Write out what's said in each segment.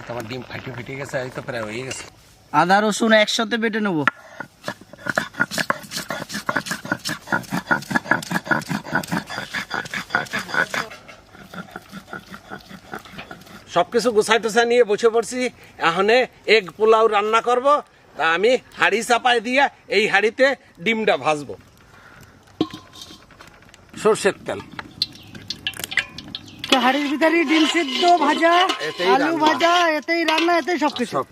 আমার ডিম ফাটে গেছে, এই তো প্রায় হয়ে গেছে। আদা রসুন একসাথে বেটে নেবো। সবকিছু গুছাই টুছাই নিয়ে বসে পড়ছি। এখন এগ পোলাও রান্না করব। তা আমি হাঁড়ি চাপায় দিয়ে এই হাঁড়িতে ডিমটা ভাজবো। সর্ষের তেল, হাড়ির ভিতরে ডিম সিদ্ধ ভাজা, এতেই আলু রান্না। ভাজা, এতেই রান্না, এতেই সবকিছু। সব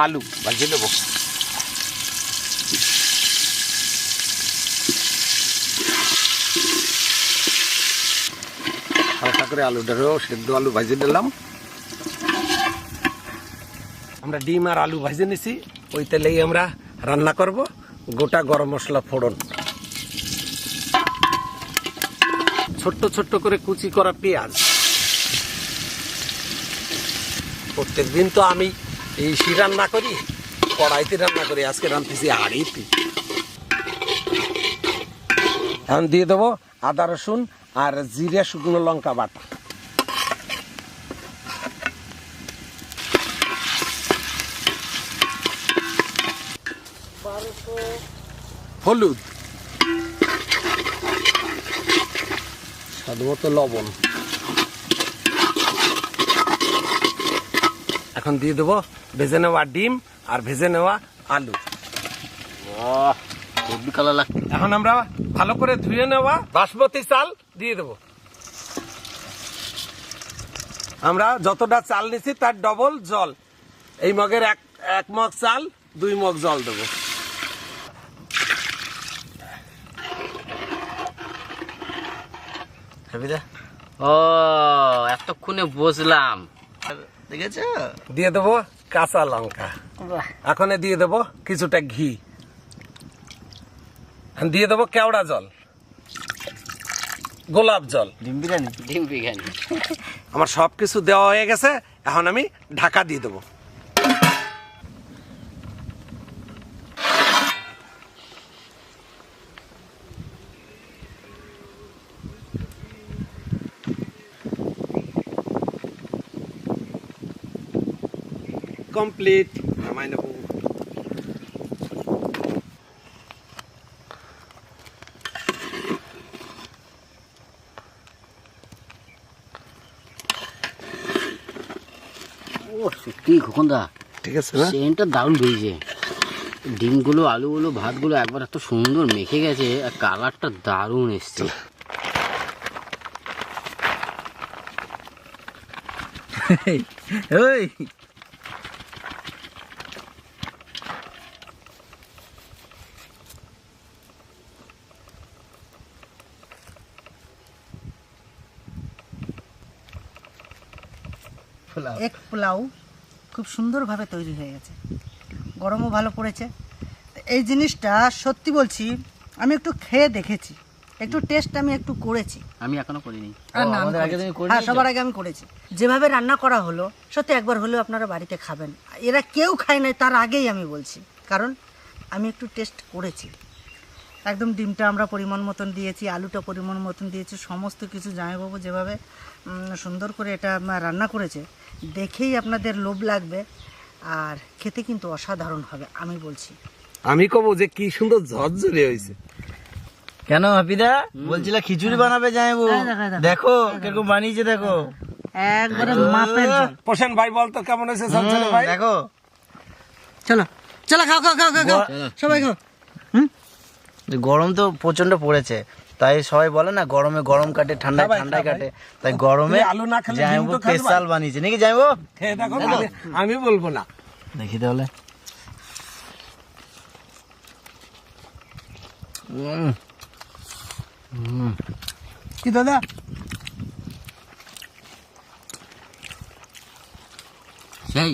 আলু ভাজে দেবো। হালকা করে আলুটারও সেদ্ধ আলু ভাজে দিলাম। আমরা ডিম আর আলু ভাজে নিছি, ওই তেলেই আমরা রান্না করব। গোটা গরম মশলা ফোড়ন, ছোট্ট ছোট্ট করে কুচি করা পেঁয়াজ। প্রত্যেকদিন তো আমি এই রান্না করি, কড়াইতে রান্না করি, আজকে রান্নতেছি হাঁড়িতে। এখন দিয়ে দেবো আদা রসুন আর জিরা শুকনো লঙ্কা বাটা, হলুদ, স্বাদ মতো লবণ। এখন দিয়ে দেবো ভেজে নেওয়া ডিম আর ভেজে নেওয়া আলু। হেভি কালার লাগছে। এখন আমরা ভালো করে ধুয়ে নেওয়া বাসমতি চাল দিয়ে দেবো। আমরা যতটা চাল নিছি তার ডবল জল। এই মগের এক মগ চাল 2 মগ জল দেবো। ও এতক্ষণে বুঝলাম, দেখেছো? দিয়ে দেবো কাঁচা লঙ্কা। এখন দিয়ে দেবো কিছুটা ঘি। দিয়ে দেবো কেওড়া জল, গোলাপ জল। ডিম বিরিয়ানি। আমার সবকিছু দেওয়া হয়ে গেছে। এখন আমি ঢাকা দিয়ে দেবো। কমপ্লিট। নামাই নেব। ও সত্যি খোকনদা, ঠিক আছে না? সেন্টটা দারুণ হয়েছে। ডিমগুলো, আলুগুলো, ভাতগুলো একবার এত সুন্দর মেখে গেছে, আর কালারটা দারুণ এসছে। ওই এক পোলাও খুব সুন্দরভাবে তৈরি হয়ে গেছে, গরমও ভালো পড়েছে। এই জিনিসটা সত্যি বলছি, আমি একটু খেয়ে দেখেছি, একটু টেস্ট আমি একটু করেছি। আমি এখনো করিনি। আর না, আমি করেছি। হ্যাঁ, সবার আগে আমি করেছি। যেভাবে রান্না করা হলো, সত্যি একবার হলেও আপনারা বাড়িতে খাবেন। এরা কেউ খায় নাই, তার আগেই আমি বলছি, কারণ আমি একটু টেস্ট করেছি। একদম ডিমটা আমরা পরিমাণ মতন দিয়েছি, আলুটা পরিমাণ মতন দিয়েছি, সমস্ত কিছু জামাইবাবু যেভাবে সুন্দর করে এটা রান্না করেছে, দেখেই আপনাদের লোভ লাগবে। আর খেতে কিন্তু অসাধারণ হবে, আমি বলছি। আমি কব যে কি সুন্দর ঝরঝরে হয়েছে। কেন হাপিদা বলছিলা খিচুড়ি বানাবে যাইবো? দেখো কিরকম বানিয়েছে, দেখো একবারে মাপের জল। প্রশান্ত ভাই বলতো কেমন হয়েছে ঝরঝরে ভাই? দেখো। চলো চলো, খাও খাও খাও খাও, সবাই খাও। গরম তো প্রচন্ড পড়েছে, তাই সবাই বলে না গরমে গরম কাটে, ঠান্ডায় ঠান্ডায় কাটে, তাই গরমে আলু না খেলে যাইবো স্পেশাল বানিয়েছে নাকি যাইবো? খেয়ে দেখো, আমি বলবো না। দেখি তাহলে। কি দাদা? সেই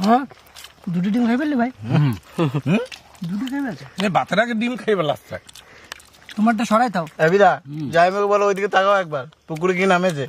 হ্যাঁ দুটো ডিম খাই ফেললি ভাই? দুটো খাই ফেলছে? বাচ্চাটাকে ডিম খেয়ে বেলাচ্ছে। তোমারটা সরাই দাও। বিদা যাই বলো ওইদিকে তাকাও একবার, পুকুরে কি নামেছে।